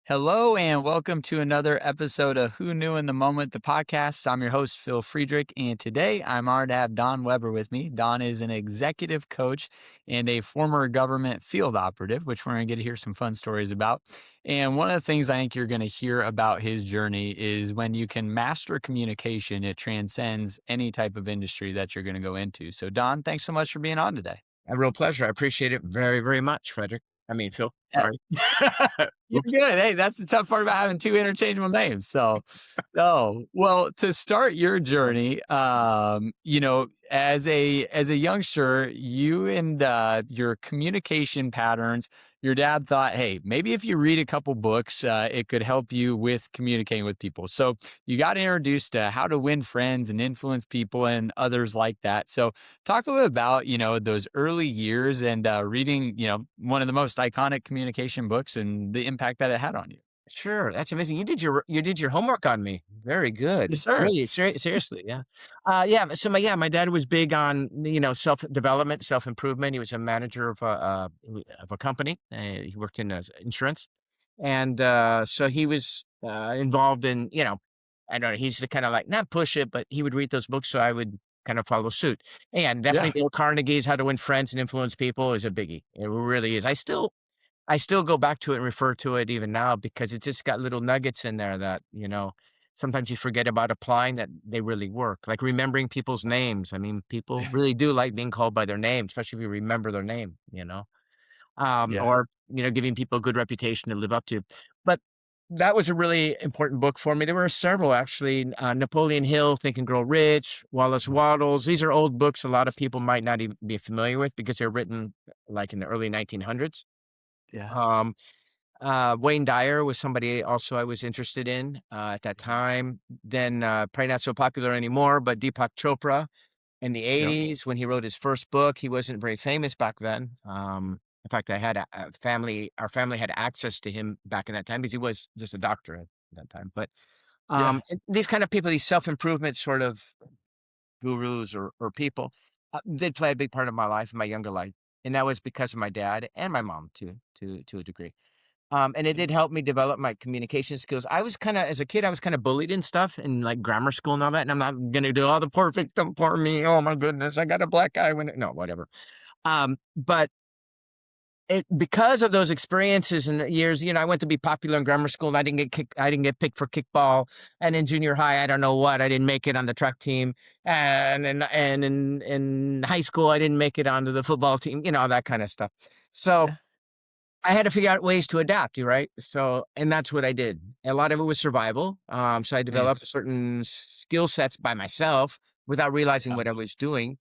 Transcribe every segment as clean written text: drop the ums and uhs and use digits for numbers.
Hello and welcome to another episode of Who Knew in the Moment, the podcast. I'm your host, Phil Friedrich, and today I'm honored to have Don Weber with me. Don is an executive coach and a former government field operative, which we're going to get to hear some fun stories about. And one of the things I think you're going to hear about his journey is when you can master communication, it transcends any type of industry that you're going to go into. So, Don, thanks so much for being on today. A real pleasure. I appreciate it very, very much, Frederick. I mean, Phil, Uh, sorry. You're Oops. good. Hey, that's the tough part about having two interchangeable names. So, no. Well, to start your journey, as a youngster, you and your communication patterns, your dad thought, hey, maybe if you read a couple books, it could help you with communicating with people. So you got introduced to how to win friends and influence people and others like that. So talk a little bit about, those early years and reading, one of the most iconic communication books and the impact that it had on you. Sure, that's amazing. You did your homework on me. Very good. Yes, sir. Really, seriously, yeah. Yeah, so my dad was big on, self-development, self-improvement. He was a manager of a company. He worked in insurance. And so he was involved in, I don't know, he's the kind of like not push it, but he would read those books, so I would kind of follow suit. And Yeah. definitely Dale Carnegie's How to Win Friends and Influence People is a biggie. It really is. I still go back to it and refer to it even now because it just got little nuggets in there that, sometimes you forget about applying that they really work. Like remembering people's names. I mean, people really do like being called by their name, especially if you remember their name. Yeah. Or, giving people a good reputation to live up to. But that was a really important book for me. There were several actually. Napoleon Hill, Think and Grow Rich, Wallace Waddles. These are old books a lot of people might not even be familiar with because they're written like in the early 1900s. Yeah. Um, Wayne Dyer was somebody also I was interested in at that time. Then probably not so popular anymore, but Deepak Chopra in the Yep. 80s when he wrote his first book. He wasn't very famous back then. In fact, I had a family, our family had access to him back in that time because he was just a doctor at that time. But Yeah. these kind of people, these self-improvement sort of gurus or people, did play a big part of my life, in my younger life. And that was because of my dad and my mom too, to a degree. And it Yeah. did help me develop my communication skills. I was kinda as a kid, I was kinda bullied and stuff in, like, grammar school and all that, and I'm not gonna do all the poor victim, poor me, oh my goodness, I got a black eye when no, whatever. But it because of those experiences and years, I went to be popular in grammar school, and I didn't get picked for kickball, and in junior high, I don't know what, I didn't make it on the track team, and in high school, I didn't make it onto the football team, all that kinda stuff. So Yeah. I had to figure out ways to adapt, you right? So and that's what I did. A lot of it was survival. So I Mm. developed certain skill sets by myself without realizing Yeah. what I was doing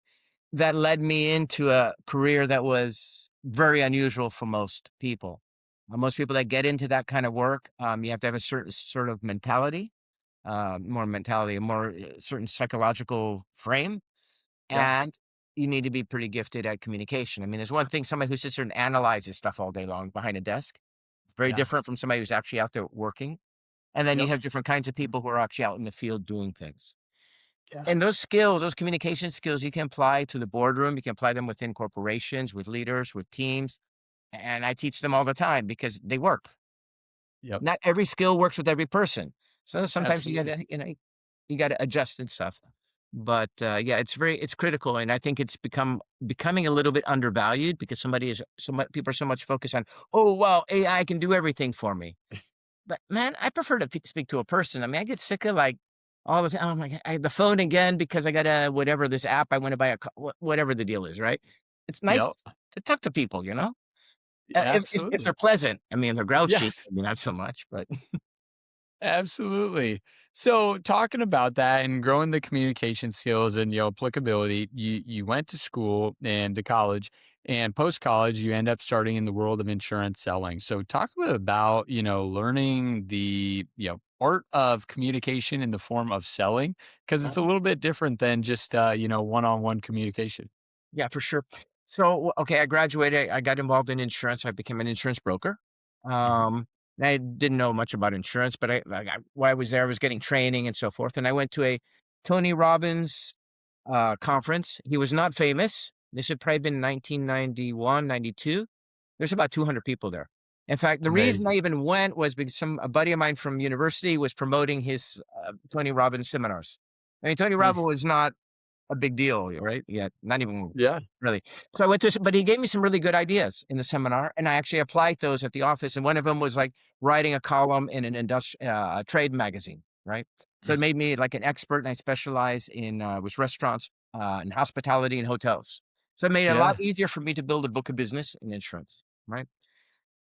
that led me into a career that was very unusual for most people. Most people that get into that kind of work, you have to have a certain sort of mentality, a more certain psychological frame, Yeah. and you need to be pretty gifted at communication. I mean, there's one thing somebody who sits there and analyzes stuff all day long behind a desk. Very Yeah. different from somebody who's actually out there working. And then you Yep. have different kinds of people who are actually out in the field doing things. Yeah. And those skills, those communication skills, you can apply to the boardroom. You can apply them within corporations, with leaders, with teams. And I teach them all the time because they work. Yep. Not every skill works with every person. So sometimes you Absolutely. gotta, you gotta adjust and stuff. But yeah, it's critical, and I think it's becoming a little bit undervalued because people are so much focused on, oh well, AI can do everything for me. But man, I prefer to speak to a person. I mean, I get sick of like all the time. Oh my god, the phone again because I got a whatever this app. I want to buy whatever the deal is. Right? It's nice Yep. to talk to people. If they're Absolutely. pleasant. I mean, they're Yeah. grouchy. I mean, not so much, but Absolutely. So talking about that and growing the communication skills and applicability, you went to school and to college, and post college you end up starting in the world of insurance selling. So talk a bit about, learning the, art of communication in the form of selling, because it's a little bit different than just one-on-one communication. yeah, for sure. So, okay, I graduated. I got involved in insurance. I became an insurance broker. Mhm. And I didn't know much about insurance, but while I was there, I was getting training and so forth. And I went to a Tony Robbins conference. He was not famous. This had probably been 1991, 92. There's about 200 people there. In fact, the reason I Amazing. even went was because a buddy of mine from university was promoting his Tony Robbins seminars. I mean, Tony Mm. Robbins was not a big deal, right? Yet, not even Yeah. really. So I went to, but he gave me some really good ideas in the seminar, and I actually applied those at the office. And one of them was like writing a column in an trade magazine, right? So Mm. it made me like an expert, and I specialize in was restaurants and hospitality and hotels. So it made it a lot Yeah. easier for me to build a book of business in insurance, right?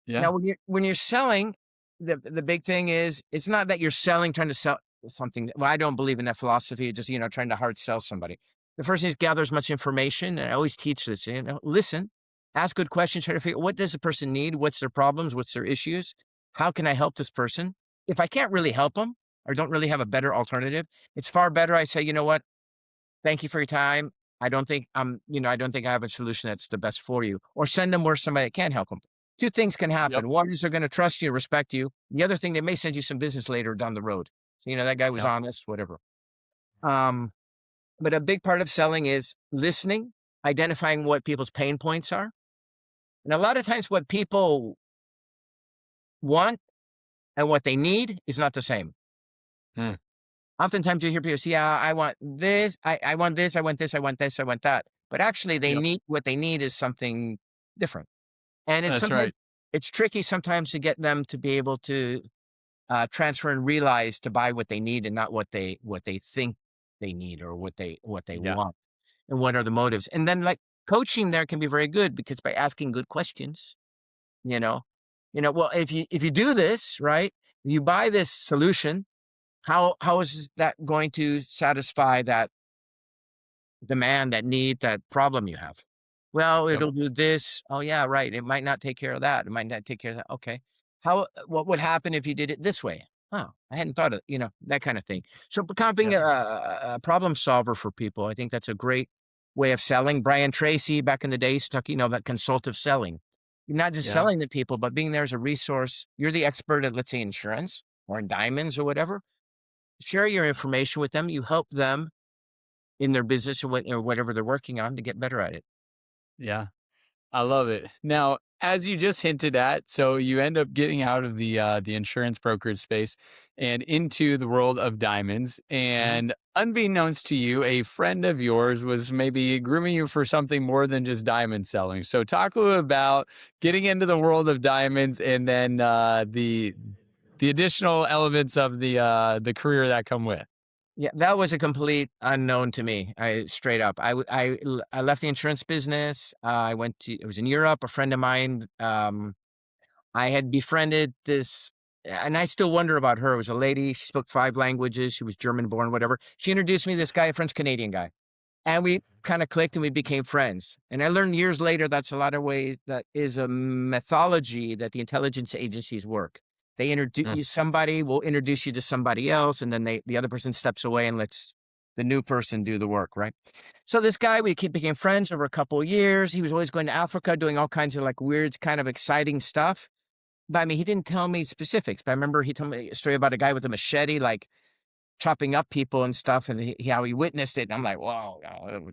Yeah. Now, when you're selling, the big thing is it's not that you're selling, trying to sell something. Well, I don't believe in that philosophy. Just trying to hard sell somebody. The first thing is gather as much information. And I always teach this. Listen, ask good questions. Try to figure what does the person need. What's their problems? What's their issues? How can I help this person? If I can't really help them or don't really have a better alternative, it's far better. I say, you know what? Thank you for your time. I don't think I have a solution that's the best for you. Or send them where somebody that can help them. Two things can Yep. happen. One is they're going to trust you, respect you. The other thing, they may send you some business later down the road. So, that guy was Yep. honest, whatever. Um, but a big part of selling is listening, identifying what people's pain points are. And a lot of times what people want and what they need is not the same. Mm. Oftentimes you hear people say, yeah, I want this, I want this, I want this, I want this, I want that. But actually Yep. what they need is something different. And That's right. it's tricky sometimes to get them to be able to transfer and realize to buy what they need and not what they think they need or what they Yeah. want and what are the motives. And then like coaching there can be very good because by asking good questions, you know, well, if you do this, right, you buy this solution, how is that going to satisfy that demand, that need, that problem you have? Well, Yep. it'll do this. Oh, yeah, right. It might not take care of that. It might not take care of that. Okay. What would happen if you did it this way? Oh, I hadn't thought of, that kind of thing. So becoming Yep. a problem solver for people, I think that's a great way of selling. Brian Tracy back in the days talking, about consultative selling. You're not just Yeah. selling to people, but being there as a resource. You're the expert at, let's say, insurance or in diamonds or whatever. Share your information with them. You help them in their business or whatever they're working on to get better at it. Yeah. I love it. Now, as you just hinted at, so you end up getting out of the insurance brokerage space and into the world of diamonds. Mhm. And unbeknownst to you, a friend of yours was maybe grooming you for something more than just diamond selling. So, talk a little about getting into the world of diamonds, and then the additional elements of the career that come with. Yeah, that was a complete unknown to me. I straight up. I left the insurance business. I was in Europe. A friend of mine, I had befriended this, and I still wonder about her. It was a lady. She spoke 5 languages. She was German born, whatever. She introduced me to this guy, a French Canadian guy. And we kinda clicked and we became friends, and I learned years later that's a lot of ways that is a methodology that the intelligence agencies work. They introduce Mm. you somebody will introduce you to somebody else, and then the other person steps away and lets the new person do the work, right? So this guy, became friends over a couple of years. He was always going to Africa, doing all kinds of, like, weird, kind of exciting stuff. But, I mean, he didn't tell me specifics, but I remember he told me a story about a guy with a machete, like, chopping up people and stuff, and how he witnessed it, and I'm like, "Wow,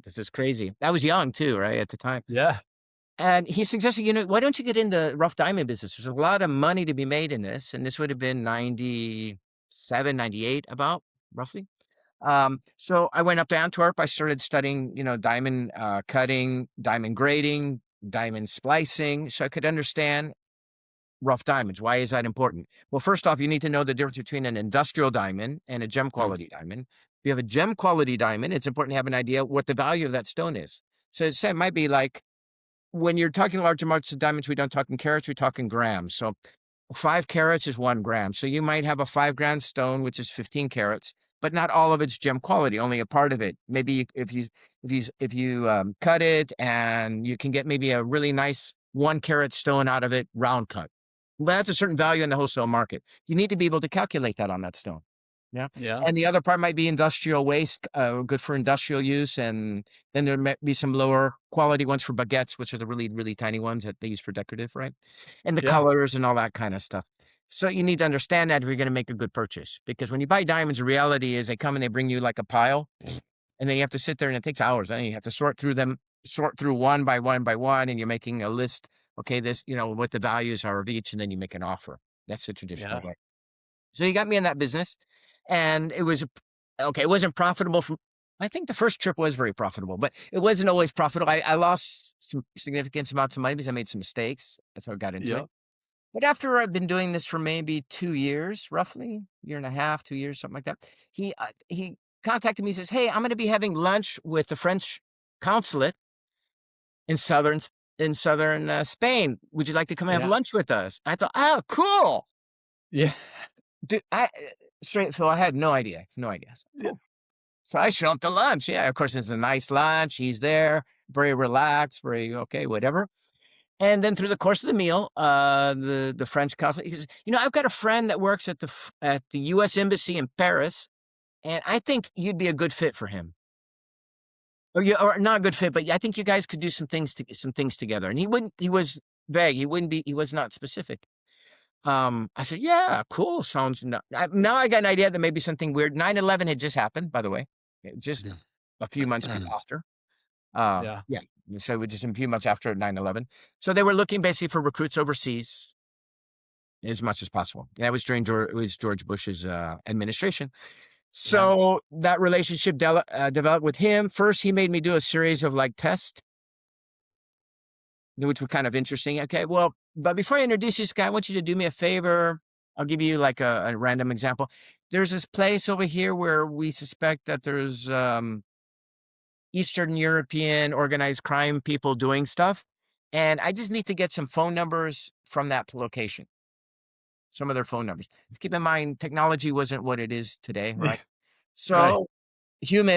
this is crazy." I was young too, right, at the time, Yeah. and he suggested, "Why don't you get in the rough diamond business? There's a lot of money to be made in this," and this would have been 97, 98, about, roughly. So I went up to Antwerp, I started studying, diamond, cutting, diamond grading, diamond splicing, so I could understand rough diamonds. Why is that important? Well, first off, you need to know the difference between an industrial diamond and a gem Mm. quality diamond. If you have a gem quality diamond, it's important to have an idea what the value of that stone is. So it might be like when you're talking large amounts of diamonds, we don't talk in carats, we talk in grams. So 5 carats is 1 gram. So you might have a 5 gram stone, which is 15 carats, but not all of it's gem quality, only a part of it. Maybe if you cut it and you can get maybe a really nice 1 carat stone out of it, round cut. But that's a certain value in the wholesale market. You need to be able to calculate that on that stone. Yeah. Yeah. And the other part might be industrial waste, good for industrial use. And then there might be some lower quality ones for baguettes, which are the really, really tiny ones that they use for decorative, right? And the Yeah. colors and all that kind of stuff. So you need to understand that if you're going to make a good purchase. Because when you buy diamonds, the reality is they come and they bring you like a pile, and then you have to sit there and it takes hours. And you have to sort through them, sort through one by one by one, and you're making a list okay, this, what the values are of each, and then you make an offer. That's the traditional Yeah. way. So he got me in that business, and okay. It wasn't profitable from. I think the first trip was very profitable, but it wasn't always profitable. I lost some significant amounts of money because I made some mistakes. That's how I got into it. Yep. But after I've been doing this for maybe 2 years, roughly year and a half, 2 years, something like that, he contacted me. He says, "Hey, I'm going to be having lunch with the French consulate in southern Spain. Would you like to come have Yeah. lunch with us?" I thought, "Oh, cool." Yeah. Dude, straight Phil, I had no idea, no idea. So, Yeah. cool. So I show up to lunch. Yeah, of course, it's a nice lunch. He's there, very relaxed, very okay, whatever. And then through the course of the meal, the French consul, he says, I've got a friend that works at the U.S. Embassy in Paris, and I think you'd be a good fit for him. Or not a good fit, but I think you guys could do some things together." And he was vague. He was not specific. I said, "Yeah, cool. Sounds now I got an idea that maybe something weird." 9/11 had just happened, by the way, just a few months after. Yeah. Yeah, so it was just a few months after 9/11. So they were looking basically for recruits overseas as much as possible. And that was during it was George Bush's administration. Yeah. So that relationship developed with him. First, he made me do a series of like tests, which were kind of interesting. Okay, well, but before I introduce you to this guy, I want you to do me a favor. I'll give you like a random example. There's this place over here where we suspect that there's Eastern European organized crime people doing stuff. And I just need to get some phone numbers from that location, some of their phone numbers. Keep in mind, technology wasn't what it is today, Yeah. right? Right. So,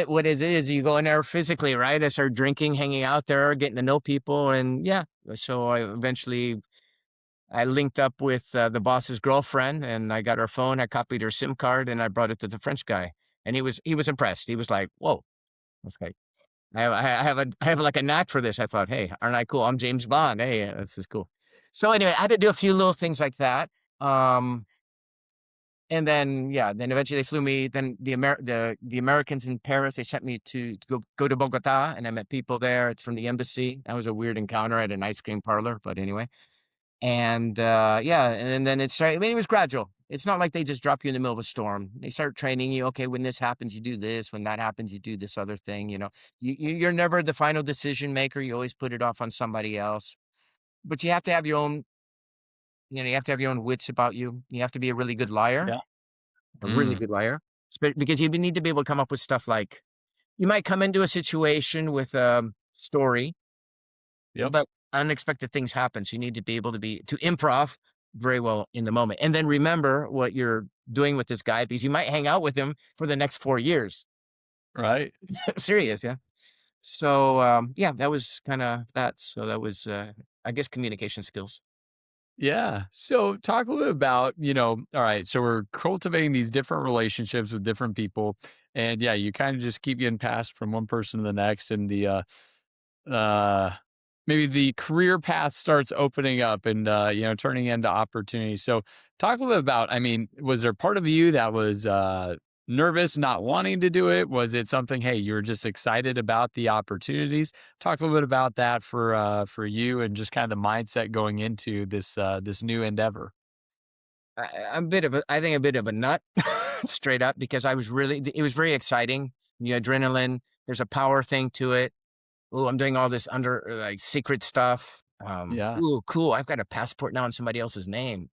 what is you go in there physically, right? I start drinking, hanging out there, getting to know people. And yeah, so I linked up with the boss's girlfriend, and I got her phone. I copied her SIM card, and I brought it to the French guy. And he was impressed. He was like, "Whoa, okay. I have like a knack for this." I thought, "Hey, aren't I cool? I'm James Bond. Hey, this is cool." So anyway, I had to do a few little things like that. And then yeah, then eventually they flew me. Then the Americans in Paris, they sent me to go to Bogota, and I met people there. It's from the embassy. That was a weird encounter at an ice cream parlor, but anyway. And yeah, and then it started. I mean, it was gradual. It's not like they just drop you in the middle of a storm. They start training you. Okay, when this happens, you do this. When that happens, you do this other thing. You're never the final decision maker. You always put it off on somebody else. But you have to have your own. You have to have your own wits about you. You have to be a really good liar, Yeah. a really Mm. good liar, because you need to be able to come up with stuff like you might come into a situation with a story, Yep. but unexpected things happen, so you need to be able to improv very well in the moment, and then remember what you're doing with this guy because you might hang out with him for the next 4 years. Right. Serious, yeah. So, yeah, that was kinda that. So that was, I guess, communication skills. Yeah. So talk a little bit about, all right, so we're cultivating these different relationships with different people. And yeah, you kind of just keep getting passed from one person to the next. And uh maybe the career path starts opening up and turning into opportunities. So talk a little bit about, I mean, was there part of you that was nervous, not wanting to do it? Was it something, hey, you were just excited about the opportunities? Talk a little bit about that for you and just kind of the mindset going into this new endeavor. I'm I think a bit of a nut, straight up, because it was very exciting. The adrenaline, there's a power thing to it. "Ooh, I'm doing all this like, secret stuff." Yeah. "Ooh, cool, I've got a passport now in somebody else's name,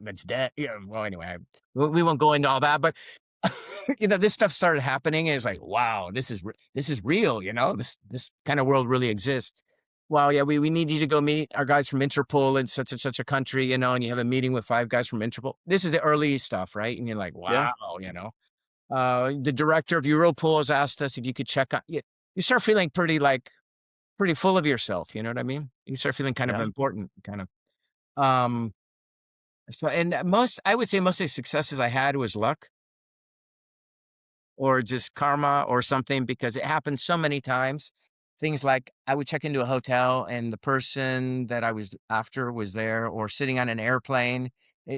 that's dead." Well, anyway, we won't go into all that, but, this stuff started happening, and it's like, "Wow, this is real," "This kinda world really exists." "Well, yeah, we need you to go meet our guys from Interpol in such and such a country," and you have a meeting with 5 guys from Interpol. This is the early stuff, right? And you're like, Yeah. "Wow," you know? The director of Europol has asked us if you could check on you start feeling pretty full of yourself, you know what I mean? You start feeling kind of Yeah. important, kind of. Um, and I would say most of the successes I had was luck or just karma or something because it happened so many times. Things like I would check into a hotel and the person that I was after was there or sitting on an airplane.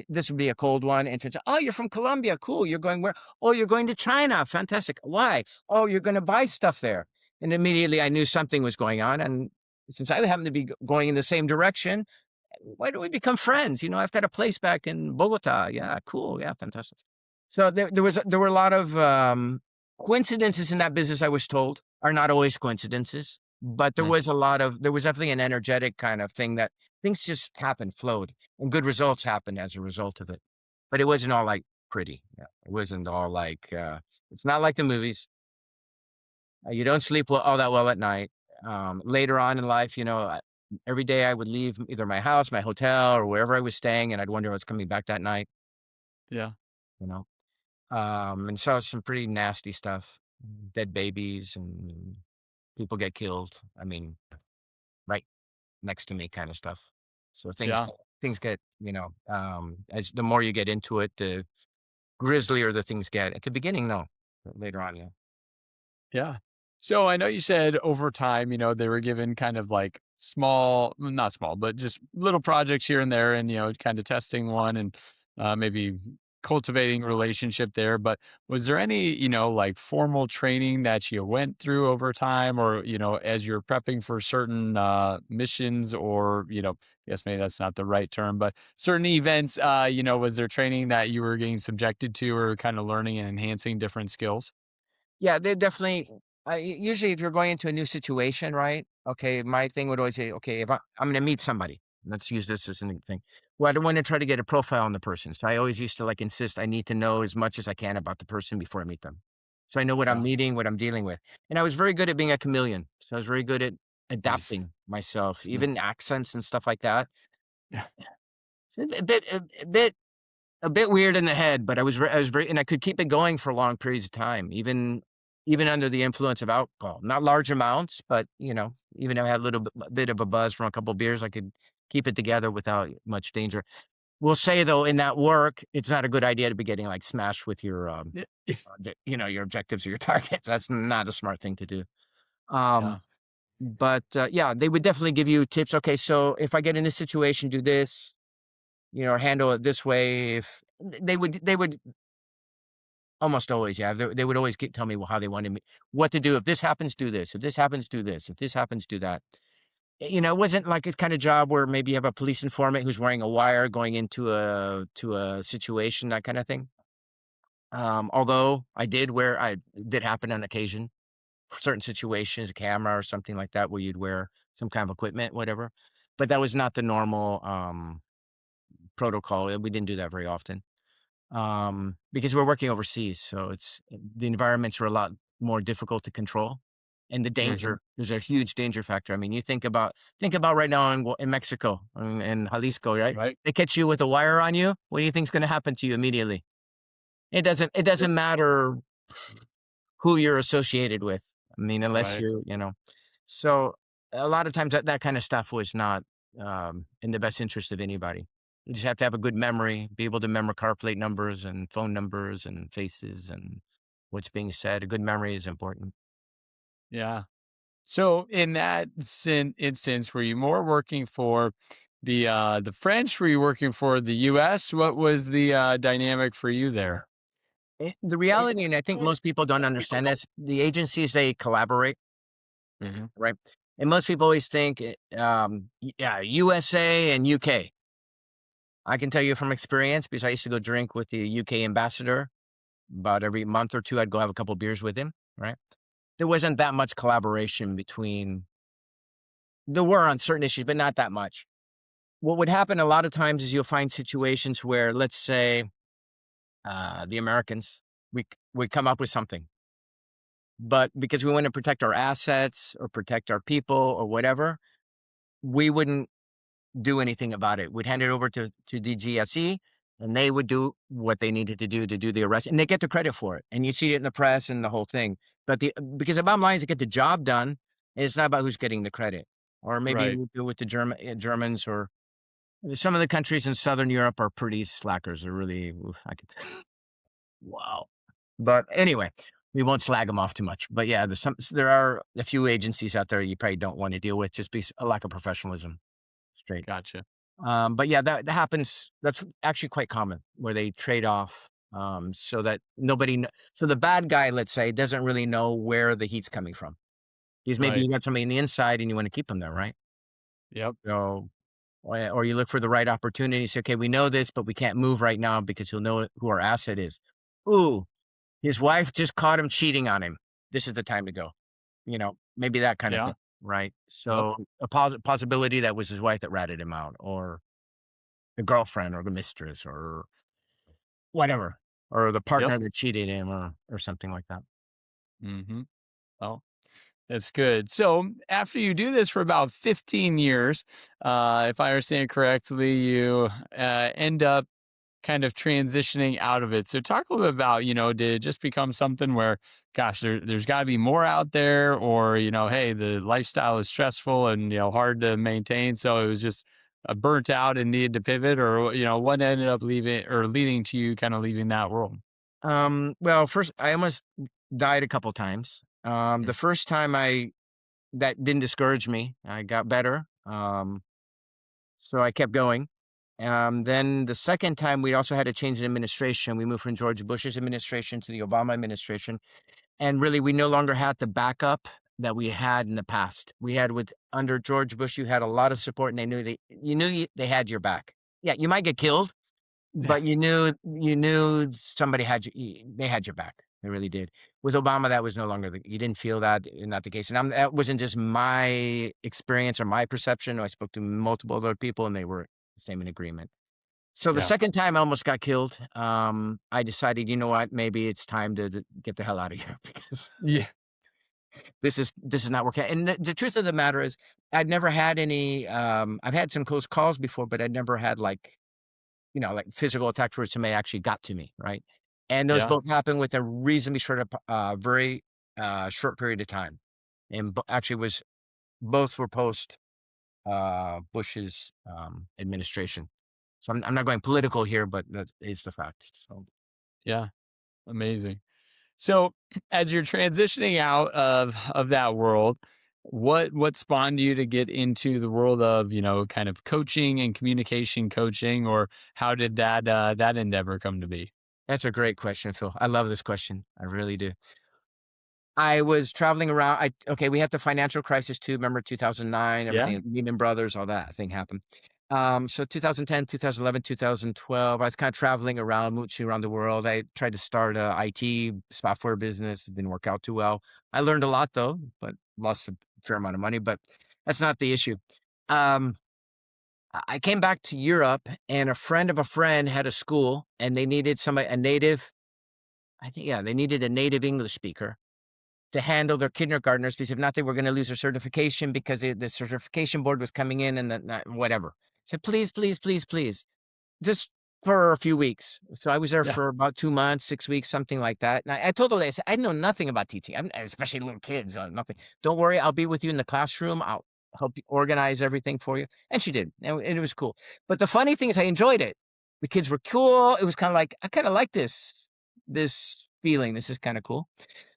This would be a cold one. And turns out, "Oh, you're from Colombia. Cool. You're going where? Oh, you're going to China. Fantastic. Why? Oh, you're going to buy stuff there." And immediately I knew something was going on. And since I happened to be going in the same direction, why don't we become friends? I've got a place back in Bogota. Yeah, cool. Yeah, fantastic. So there were a lot of coincidences in that business. I was told are not always coincidences, but Mm, there was definitely an energetic kind of thing that things just happened, flowed, and good results happened as a result of it. But it wasn't all like pretty. Yeah, it wasn't all like it's not like the movies. You don't sleep all that well at night. Later on in life, every day I would leave either my house, my hotel, or wherever I was staying, and I'd wonder what's coming back that night. yeah, You know, and saw some pretty nasty stuff, dead babies, and people get killed. I mean, right next to me, kind of stuff. So yeah. things get, as the more you get into it, the grislier the things get. At the beginning, no, but later on, yeah. Yeah. So I know you said over time, they were given kind of like small, well, not small, but just little projects here and there and, kind of testing one and maybe cultivating relationship there. But was there any, like formal training that you went through over time or, as you're prepping for certain missions or, I guess maybe that's not the right term, but certain events, was there training that you were getting subjected to or kind of learning and enhancing different skills? Yeah, they definitely usually if you're going into a new situation, right? Okay, my thing would always say, okay, if I'm gonna meet somebody, let's use this as an thing. Well, I don't want to try to get a profile on the person. So I always used to like insist I need to know as much as I can about the person before I meet them. So I know what I'm Yeah. meeting, what I'm dealing with. And I was very good at being a chameleon. So I was very good at adapting myself, Mm. even accents and stuff like that. Yeah. It's a bit weird in the head, but I was very and I could keep it going for long periods of time, even under the influence of alcohol. Not large amounts, but, even if I had a little bit of a buzz from a couple beers, I could keep it together without much danger. We'll say, though, in that work, it's not a good idea to be getting, like, smashed with your, Yeah. your objectives or your targets. That's not a smart thing to do. Um, Yeah. but, yeah, they would definitely give you tips. "Okay, so if I get in this situation, do this, or handle it this way." If they would almost always, yeah. They would always tell me how they wanted me what to do. If this happens, do this. If this happens, do this. If this happens, do that. It wasn't like a kind of job where maybe you have a police informant who's wearing a wire going into a situation, that kind of thing. Although I did happen on occasion for certain situations, a camera or something like that, where you'd wear some kind of equipment, whatever. But that was not the normal protocol. We didn't do that very often. Because we're working overseas, so the environments are a lot more difficult to control, and the Mhm. danger there's a huge danger factor. I mean, you think about right now in Mexico, in Jalisco, right? Right. They catch you with a wire on you. What do you think's going to happen to you immediately? It Yep. doesn't matter who you're associated with. I mean, unless Right. you're. So a lot of times that kind of stuff was not in the best interest of anybody. You just have to have a good memory, be able to remember car plate numbers and phone numbers and faces and what's being said. A good memory is important. Yeah. So in that instance, were you more working for the French? Were you working for the US? What was the dynamic for you there? The reality, and I think most people don't understand this, the agencies, they collaborate, Mhm. right? And most people always think, yeah, USA and UK. I can tell you from experience because I used to go drink with the UK ambassador. About every month or 2, I'd go have a couple beers with him, right? There wasn't that much collaboration between there were on certain issues, but not that much. What would happen a lot of times is you'll find situations where, let's say, the Americans, we come up with something, but because we want to protect our assets or protect our people or whatever, we wouldn't do anything about it. We'd hand it over to DGSE, and they would do what they needed to do the arrest, and they get the credit for it. And you see it in the press and the whole thing. But because the bottom line is to get the job done, and it's not about who's getting the credit. Or maybe Right. you do it with the Germans or some of the countries in Southern Europe are pretty slackers. They're really, oof, I could, wow. But anyway, we won't slag them off too much. But yeah, there are a few agencies out there you probably don't want to deal with just because a lack of professionalism. Straight. Gotcha. But yeah, that happens. That's actually quite common where they trade off, so that so the bad guy, let's say, doesn't really know where the heat's coming from. Because maybe Right. you got somebody on the inside and you want to keep them there, right? Yep. So or you look for the right opportunity. Say, okay, we know this, but we can't move right now because you'll know who our asset is. Ooh, his wife just caught him cheating on him. This is the time to go. Maybe that kind of Yeah. thing, right? Yep. So a possibility that was his wife that ratted him out, or the girlfriend, or the mistress, or whatever, or the Yep. partner that cheated him, or something like that. Hmm. Oh, that's good. So after you do this for about 15 years, if I understand correctly, you end up kind of transitioning out of it. So talk a little bit about, did it just become something where, gosh, there's got to be more out there, or, hey, the lifestyle is stressful and, hard to maintain. So it was just burnt out and needed to pivot, or, what ended up leaving or leading to you kind of leaving that world? Well, first, I almost died a couple times. The Mm. first time that didn't discourage me. I got better. So I kept going. Then the second time, we also had a change in administration. We moved from George Bush's administration to the Obama administration. And really, we no longer had the backup that we had in the past. We had with under George Bush, you had a lot of support, and they had your back. Yeah, you might get killed, Yeah. but you knew somebody had they had your back. They really did. With Obama, that was no longer you didn't feel that, not the case. And that wasn't just my experience or my perception. I spoke to multiple other people, and they were the same in agreement. So the Yeah. second time I almost got killed, I decided, you know what, maybe it's time to get the hell out of here because Yeah. this is not working. And the truth of the matter is, I'd never had any. I've had some close calls before, but I'd never had like physical attacks where somebody actually got to me, right? And those Yeah. both happened with a reasonably very short period of time, and actually was both were post Bush's administration. So I'm not going political here, but that is the fact. So Yeah. Amazing. So, as you're transitioning out of that world, what spawned you to get into the world of, kind of coaching and communication coaching, or how did that endeavor come to be? that's a great question, Phil. I love this question. I really do. I was traveling around. Okay, we had the financial crisis too. Remember 2009, Yeah. everything, Lehman Brothers, all that thing happened. So 2010, 2011, 2012, I was kind of traveling around, mooching around the world. I tried to start a IT software business. It didn't work out too well. I learned a lot though, but lost a fair amount of money, but that's not the issue. Um, I came back to Europe, and a friend of a friend had a school, and they needed a native, I think, yeah, they needed a native English speaker to handle their kindergartners, because if not, they were gonna lose their certification because the certification board was coming in, and then whatever. Said, "Please, please, please, please." Just for a few weeks. So I was there Yeah. for about 2 months, 6 weeks, something like that. And I told her, I said, "I know nothing about teaching, especially little kids, nothing. Don't worry, I'll be with you in the classroom. I'll help you organize everything for you." And she did, and it was cool. But the funny thing is I enjoyed it. The kids were cool. It was kinda like, I kinda like this feeling. This is kinda cool.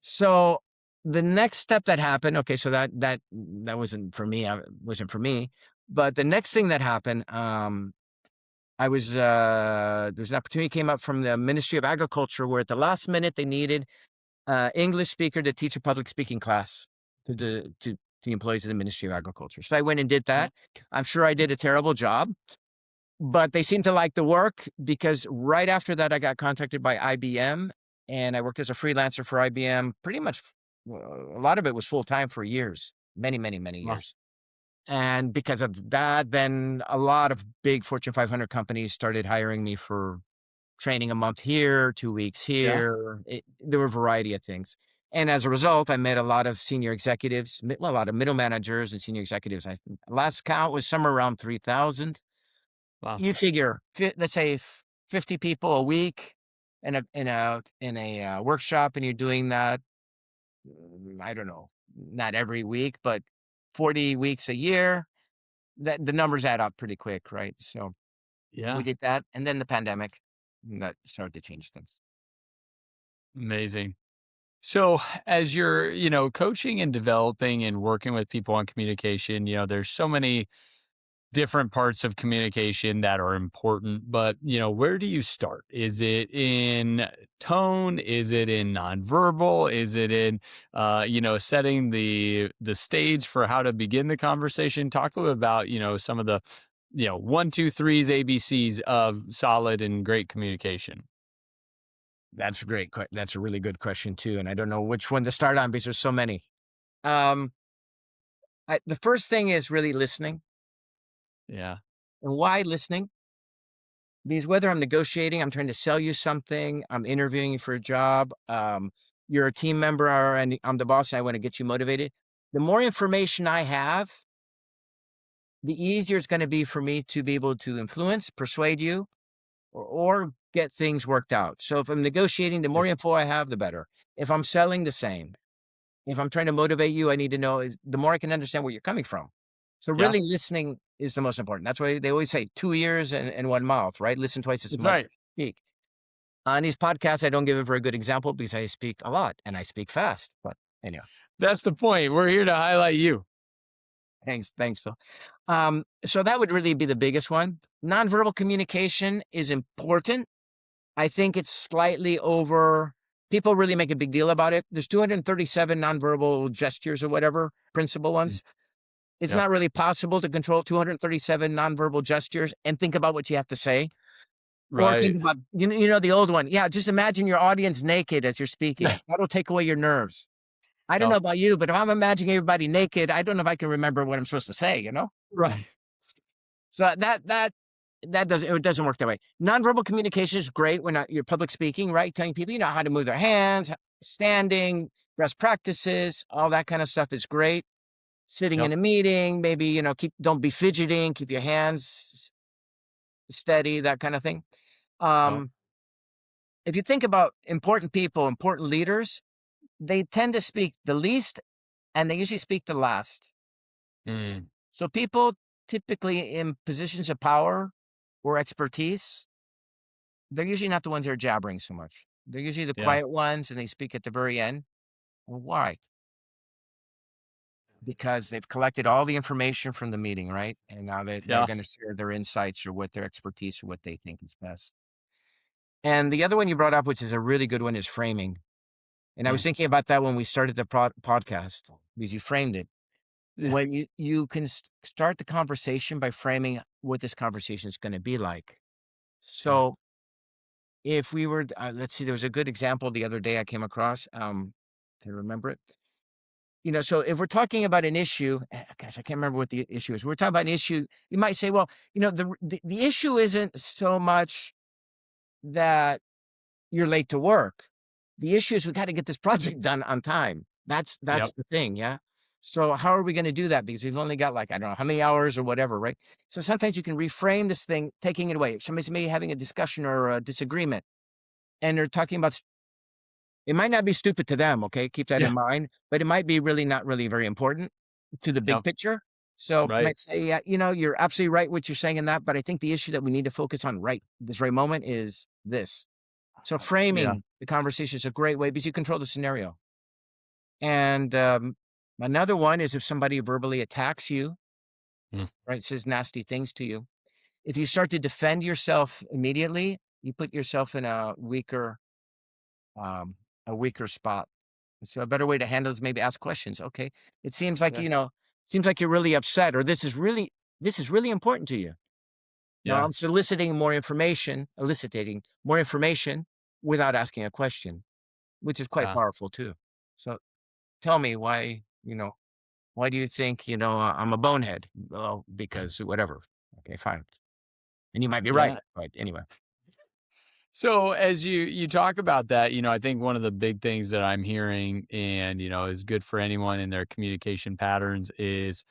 So, the next step that happened, okay, so that wasn't for me, wasn't for me. But the next thing that happened, there's an opportunity came up from the Ministry of Agriculture where at the last minute they needed English speaker to teach a public speaking class to the employees of the Ministry of Agriculture. So I went and did Yeah. that. I'm sure I did a terrible job, but they seemed to like the work because right after that I got contacted by IBM, and I worked as a freelancer for IBM. Pretty much, a lot of it was full time for years, many, many, many Wow. years. And because of that, then a lot of big Fortune 500 companies started hiring me for training a month here, 2 weeks Yeah. here. There were a variety of things. And as a result, I met a lot of senior executives, well, a lot of middle managers and senior executives. I think last count was somewhere around 3,000. Wow. You figure, let's say 50 people a week in a workshop, and you're doing that, I don't know, not every week, but 40 weeks a year. That the numbers add up pretty quick, right? So we Yeah. did that, and then the pandemic, and that started to change things. Amazing. So, as you're, coaching and developing and working with people on communication, there's so many different parts of communication that are important, but where do you start? Is it in tone? Is it in nonverbal? Is it in setting the stage for how to begin the conversation? Talk a little about some of the one, two, threes, ABCs of solid and great communication? That's a really good question too, and I don't know which one to start on because there's so many. Um, the first thing is really listening. Yeah. And why listening? Because whether I'm negotiating, I'm trying to sell you something, I'm interviewing you for a job, you're a team member, and I'm the boss, and I want to get you motivated. The more information I have, the easier it's going to be for me to be able to influence, persuade you, or get things worked out. So if I'm negotiating, the Yeah. more info I have, the better. If I'm selling, the same. If I'm trying to motivate you, I need to know is the more I can understand where you're coming from. So Yeah. really listening is the most important. That's why they always say 2 ears and one mouth, right? Listen twice as That's much right. as you speak. On these podcasts, I don't give a very good example because I speak a lot and I speak fast. But anyway, That's the point. We're here to highlight you. thanks, Phil. So that would really be the biggest one. Nonverbal communication is important. I think it's slightly over. People really make a big deal about it. There's 237 nonverbal gestures or whatever, principal Mm. ones. It's Yep. not really possible to control 237 nonverbal gestures and think about what you have to say. Or Right. think about, the old one. Yeah, just imagine your audience naked as you're speaking. That'll take away your nerves. I don't know Yep. about you, but if I'm imagining everybody naked, I don't know if I can remember what I'm supposed to say? Right. So it doesn't work that way. Nonverbal communication is great when you're public speaking, right? Telling people how to move their hands, standing, best practices, all that kind of stuff is great. Sitting in Yep. a meeting, maybe don't be fidgeting, keep your hands steady, that kind of thing. Yep. Um, if you think about important people, important leaders, they tend to speak the least and they usually speak the last. Mm. So people typically in positions of power or expertise, they're usually not the ones that are jabbering so much. They're usually the Yeah. quiet ones and they speak at the very end. Well, why? Because they've collected all the information from the meeting, right? And now they're Yeah. going to share their insights or what their expertise or what they think is best. And the other one you brought up, which is a really good one, is framing. And I was Mm. thinking about that when we started the podcast because you framed it. Yeah. When you can start the conversation by framing what this conversation is going to be like. Yeah. So if we were, let's see, there was a good example the other day I came across. To remember it. So if we're talking about an issue, gosh, I can't remember what the issue is. We're talking about an issue. You might say, well, the issue isn't so much that you're late to work. The issue is we got to get this project done on time. That's Yep. the thing, yeah. So how are we going to do that? Because we've only got like I don't know how many hours or whatever, right? So sometimes you can reframe this thing, taking it away. If somebody's maybe having a discussion or a disagreement, and they're talking about it might not be stupid to them, okay? Keep that Yeah. in mind, but it might be really not really very important to the big Yep. picture. So I Right. might say, yeah, you're absolutely right what you're saying in that, but I think the issue that we need to focus on right this very moment is this. So Yeah. framing the conversation is a great way because you control the scenario. And another one is if somebody verbally attacks you, Mm. right, says nasty things to you. If you start to defend yourself immediately, you put yourself in um, a weaker spot. So a better way to handle is maybe ask questions. Okay, it seems like Yeah. seems like you're really upset, or this is really important to you. Now Yeah. I'm eliciting more information without asking a question, which is quite Yeah. powerful too. So tell me why do you think I'm a bonehead? Well, because whatever. Okay, fine, and you might be right, Yeah. but anyway. So as you talk about that, I think one of the big things that I'm hearing and, is good for anyone in their communication patterns is,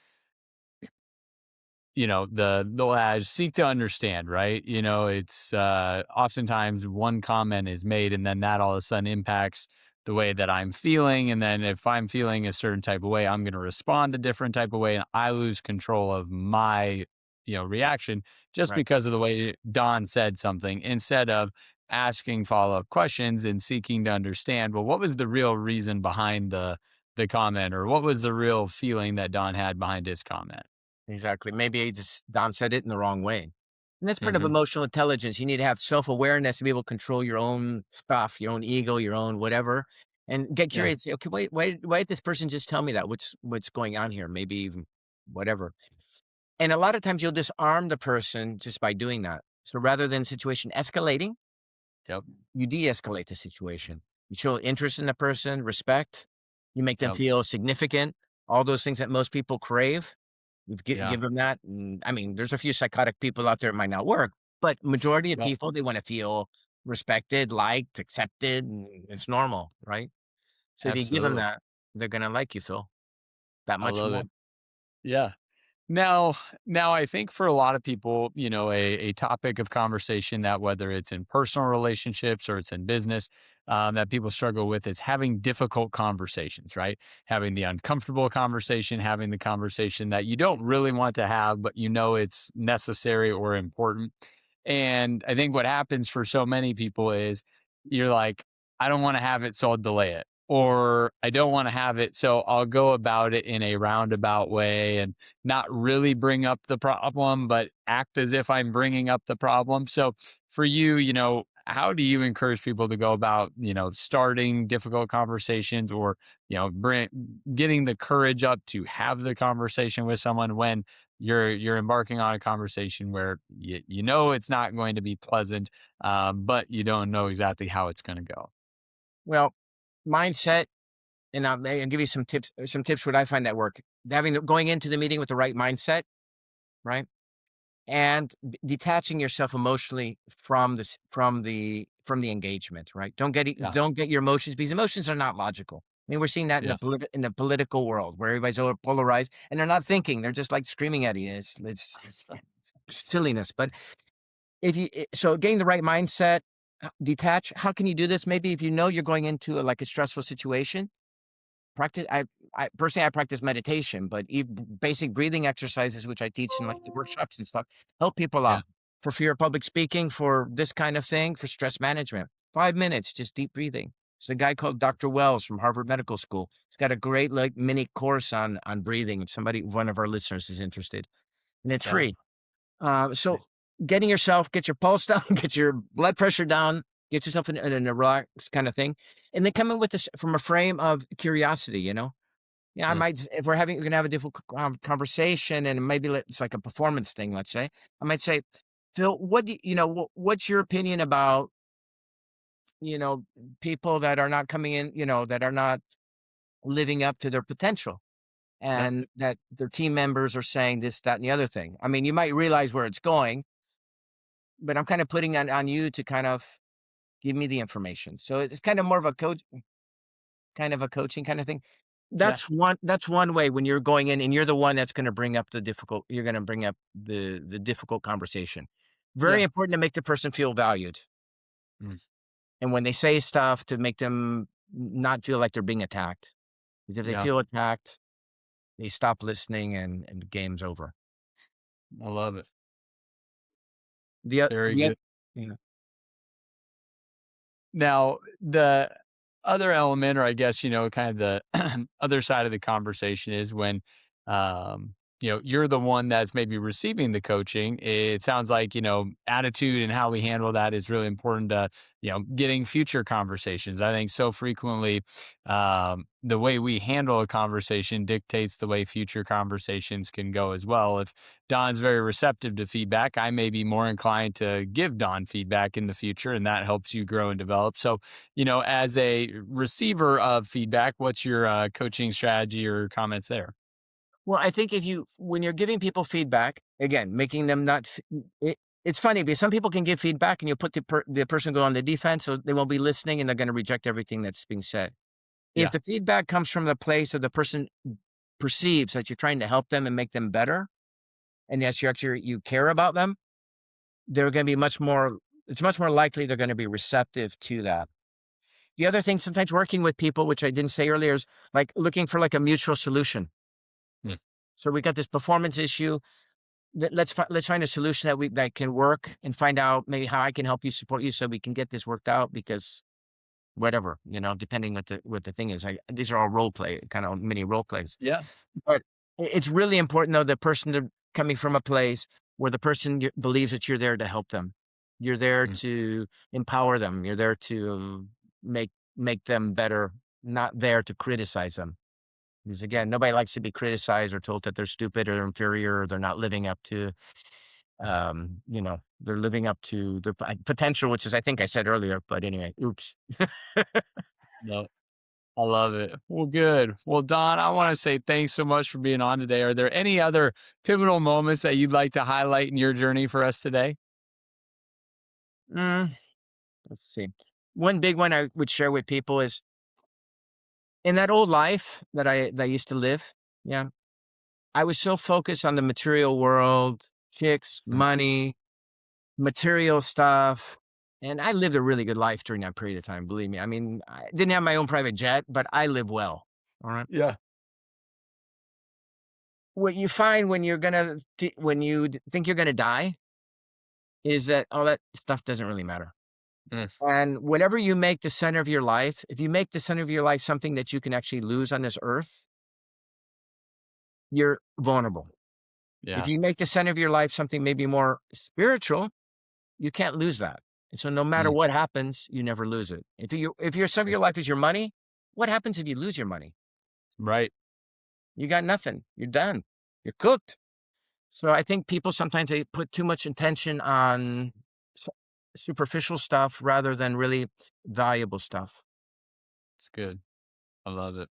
the adage seek to understand, right? It's oftentimes one comment is made and then that all of a sudden impacts the way that I'm feeling. And then if I'm feeling a certain type of way, I'm going to respond a different type of way. And I lose control of my, reaction just Right. because of the way Don said something instead of asking follow-up questions and seeking to understand, well, what was the real reason behind the comment, or what was the real feeling that Don had behind his comment? Exactly. Maybe Don said it in the wrong way. And that's part of Hmm. emotional intelligence. You need to have self-awareness to be able to control your own stuff, your own ego, your own whatever, and get Yeah. curious. Say, okay, wait, why did this person just tell me that? What's going on here? Maybe even whatever. And a lot of times you'll disarm the person just by doing that. So rather than situation escalating, Yep. you de-escalate the situation. You show interest in the person, respect. You make them Yep. feel significant. All those things that most people crave. You Yeah. give them that. I mean, there's a few psychotic people out there. It might not work, but majority of Yep. people they want to feel respected, liked, accepted. And it's normal, right? So if you give them Absolutely. that, they're gonna like you, Phil, that I much love more. it. Yeah. Now, I think for a lot of people, a topic of conversation that whether it's in personal relationships or it's in business, that people struggle with is having difficult conversations, right? Having the uncomfortable conversation, having the conversation that you don't really want to have, but it's necessary or important. And I think what happens for so many people is you're like, I don't want to have it, so I'll delay it. Or I don't want to have it, so I'll go about it in a roundabout way and not really bring up the problem, but act as if I'm bringing up the problem. So for you, how do you encourage people to go about, starting difficult conversations or, getting the courage up to have the conversation with someone when you're embarking on a conversation where it's not going to be pleasant, but you don't know exactly how it's going to go. Well, mindset, and I'll give you some tips. Some tips what I find that work. Going into the meeting with the right mindset, right? And detaching yourself emotionally from from the engagement, right? Yeah. Don't get your emotions because emotions are not logical. I mean, we're seeing that in Yeah. in the political world where everybody's over polarized and they're not thinking; they're just like screaming at you. It's silliness. But so getting the right mindset, detach. How can you do this? Maybe if you know you're going into like a stressful situation, practice. I personally I practice meditation, but basic breathing exercises, which I teach in like the workshops and stuff, help people Yeah. out for fear of public speaking, for this kind of thing, for stress management. 5 minutes, just deep breathing. There's a guy called Dr. Wells from Harvard Medical School. He's got a great like mini course on breathing. If one of our listeners is interested, and it's Yeah. free. So get your pulse down, get your blood pressure down, get yourself in a relaxed kind of thing, and then come in with this from a frame of curiosity. Yeah, Mm. if we're gonna have a difficult conversation, and maybe it's like a performance thing. Let's say I might say, Phil, what's your opinion about you know people that are not coming in, that are not living up to their potential, Yeah. and that their team members are saying this, that, and the other thing. I mean, you might realize where it's going, but I'm kind of putting on you to kind of give me the information. So it's kind of more of a coaching kind of thing. Yeah. That's one way when you're going in and you're the one that's gonna bring up you're gonna bring up the difficult conversation. Very Yeah. important to make the person feel valued. Mm. And when they say stuff to make them not feel like they're being attacked. Because if they Yeah. feel attacked, they stop listening and the game's over. I love it. The o Very the good. oth Yeah. Now, the other element, or I guess, kind of the other side of the conversation is when, you're the one that's maybe receiving the coaching. It sounds like, attitude and how we handle that is really important to, getting future conversations. I think so frequently, the way we handle a conversation dictates the way future conversations can go as well. If Don's very receptive to feedback, I may be more inclined to give Don feedback in the future, and that helps you grow and develop. So, as a receiver of feedback, what's your coaching strategy or comments there? Well, I think when you're giving people feedback, again, making them not f it's funny because some people can give feedback and you'll put the person go on the defense, so they won't be listening and they're gonna reject everything that's being said. If Yeah. the feedback comes from the place of the person perceives that you're trying to help them and make them better, and yes, you care about them, they're gonna be much more likely they're gonna be receptive to that. The other thing, sometimes working with people, which I didn't say earlier, is like looking for like a mutual solution. Mm. So we got this performance issue. Let's find a solution that can work and find out maybe how I can help you, support you, so we can get this worked out because whatever, depending what the thing is. These are all role play, kind of mini role plays. Yeah. But it's really important though, the person coming from a place where the person believes that you're there to help them. You're there Mm. to empower them. You're there to make them better, not there to criticize them. Because again, nobody likes to be criticized or told that they're stupid or inferior or they're not living up to, they're living up to their potential, which is, I think I said earlier, but anyway, oops. No, I love it. Well, good. Well, Don, I want to say thanks so much for being on today. Are there any other pivotal moments that you'd like to highlight in your journey for us today? Mm, let's see. One big one I would share with people is in that old life that I used to live. Yeah, I was so focused on the material world, chicks, Mm. money, material stuff, and I lived a really good life during that period of time, believe me. I mean, I didn't have my own private jet, but I live well, alright? Yeah. What you find when when you think you're gonna die is that all that stuff doesn't really matter, Mm. and whatever you make the center of your life, if you make the center of your life something that you can actually lose on this earth, you're vulnerable. If Yeah. you make the center of your life something maybe more spiritual, you can't lose that. And so no matter Mm. what happens, you never lose it. If your center of Good. your life is your money, what happens if you lose your money? Right. You got nothing. You're done. You're cooked. So I think people sometimes they put too much intention on s- superficial stuff rather than really valuable stuff. It's good. I love it.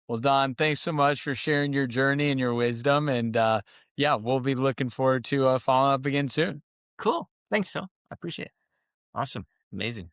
Well, Don, thanks so much for sharing your journey and your wisdom. And yeah, we'll be looking forward to following up again soon. Cool. Thanks, Phil. I appreciate it. Awesome. Amazing.